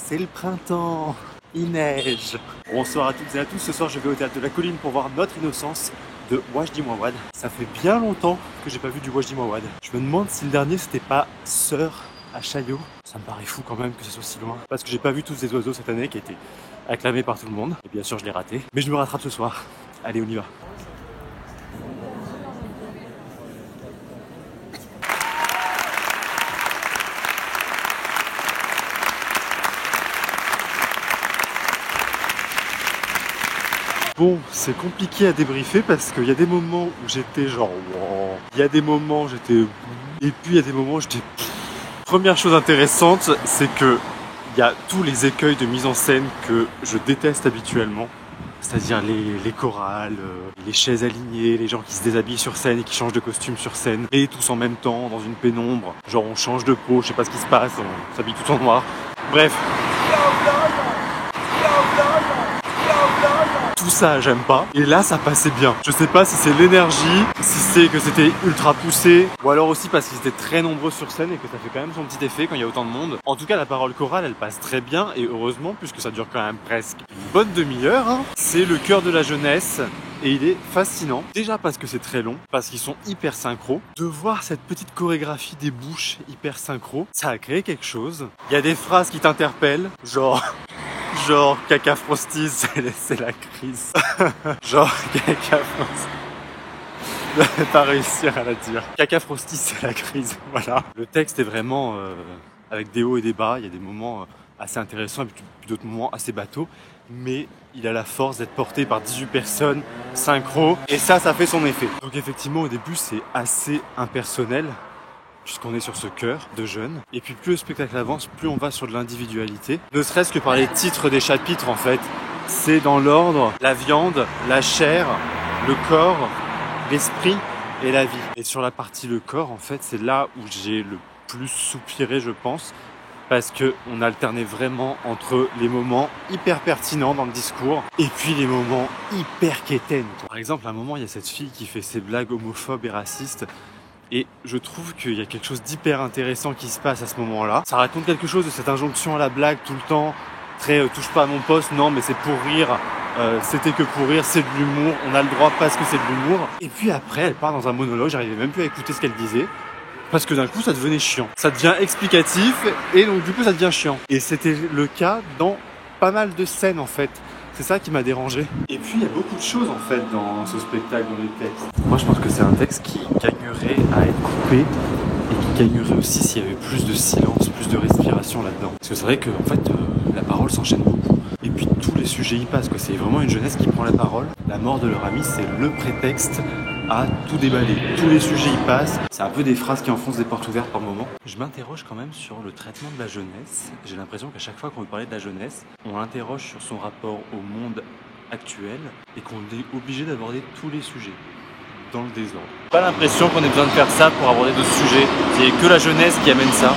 c'est le printemps, il neige. Bonsoir à toutes et à tous, ce soir je vais au Théâtre de la Colline pour voir Notre Innocence de Wajdi Mouawad. Ça fait bien longtemps que j'ai pas vu du Wajdi Mouawad. Je me demande si le dernier c'était pas Sœur à Chaillot. Ça me paraît fou quand même que ça soit si loin. Parce que j'ai pas vu Tous ces oiseaux cette année qui a été acclamé par tout le monde. Et bien sûr je l'ai raté. Mais je me rattrape ce soir. Allez, on y va. Bon, c'est compliqué à débriefer parce qu'il y a des moments où j'étais genre wow. Il y a des moments où j'étais et puis il y a des moments où j'étais Première chose intéressante, c'est que il y a tous les écueils de mise en scène que je déteste habituellement. C'est-à-dire les chorales, les chaises alignées, les gens qui se déshabillent sur scène et qui changent de costume sur scène. Et tous en même temps, dans une pénombre. Genre on change de peau, je sais pas ce qui se passe, on s'habille tout en noir. Bref. Tout ça j'aime pas, et là ça passait bien. Je sais pas si c'est l'énergie, si c'est que c'était ultra poussé, ou alors aussi parce qu'ils étaient très nombreux sur scène et que ça fait quand même son petit effet quand il y a autant de monde. En tout cas la parole chorale elle passe très bien, et heureusement puisque ça dure quand même presque une bonne demi-heure. C'est le cœur de la jeunesse. Et il est fascinant, déjà parce que c'est très long, parce qu'ils sont hyper synchro. De voir cette petite chorégraphie des bouches hyper synchro, ça a créé quelque chose. Il y a des phrases qui t'interpellent, genre caca frosties, c'est la crise. Genre caca frosties. Je vais pas réussir à la dire. Caca frosties, c'est la crise, voilà. Le texte est vraiment avec des hauts et des bas, il y a des moments assez intéressants et puis d'autres moments assez bateaux. Mais il a la force d'être porté par 18 personnes, synchro, et ça fait son effet. Donc effectivement au début c'est assez impersonnel, puisqu'on est sur ce chœur de jeunes. Et puis plus le spectacle avance, plus on va sur de l'individualité. Ne serait-ce que par les titres des chapitres en fait. C'est dans l'ordre la viande, la chair, le corps, l'esprit et la vie. Et sur la partie le corps en fait, c'est là où j'ai le plus soupiré je pense. Parce qu'on alternait vraiment entre les moments hyper pertinents dans le discours et puis les moments hyper quétaines. Par exemple, à un moment, il y a cette fille qui fait ses blagues homophobes et racistes. Et je trouve qu'il y a quelque chose d'hyper intéressant qui se passe à ce moment-là. Ça raconte quelque chose de cette injonction à la blague tout le temps. Très touche pas à mon poste, non mais c'est pour rire. C'était que pour rire, c'est de l'humour. On a le droit parce que c'est de l'humour. Et puis après, elle part dans un monologue, j'arrivais même plus à écouter ce qu'elle disait. Parce que d'un coup ça devenait chiant. Ça devient explicatif et donc du coup ça devient chiant. Et c'était le cas dans pas mal de scènes en fait. C'est ça qui m'a dérangé. Et puis il y a beaucoup de choses en fait dans ce spectacle, dans les textes. Moi je pense que c'est un texte qui gagnerait à être coupé et qui gagnerait aussi s'il y avait plus de silence, plus de respiration là-dedans. Parce que c'est vrai que en fait la parole s'enchaîne beaucoup. Et puis tous les sujets y passent quoi. C'est vraiment une jeunesse qui prend la parole. La mort de leur ami c'est le prétexte à tout déballer. Tous les sujets y passent. C'est un peu des phrases qui enfoncent des portes ouvertes par moment. Je m'interroge quand même sur le traitement de la jeunesse. J'ai l'impression qu'à chaque fois qu'on veut parler de la jeunesse, on l'interroge sur son rapport au monde actuel et qu'on est obligé d'aborder tous les sujets dans le désordre. Pas l'impression qu'on ait besoin de faire ça pour aborder d'autres sujets. C'est que la jeunesse qui amène ça.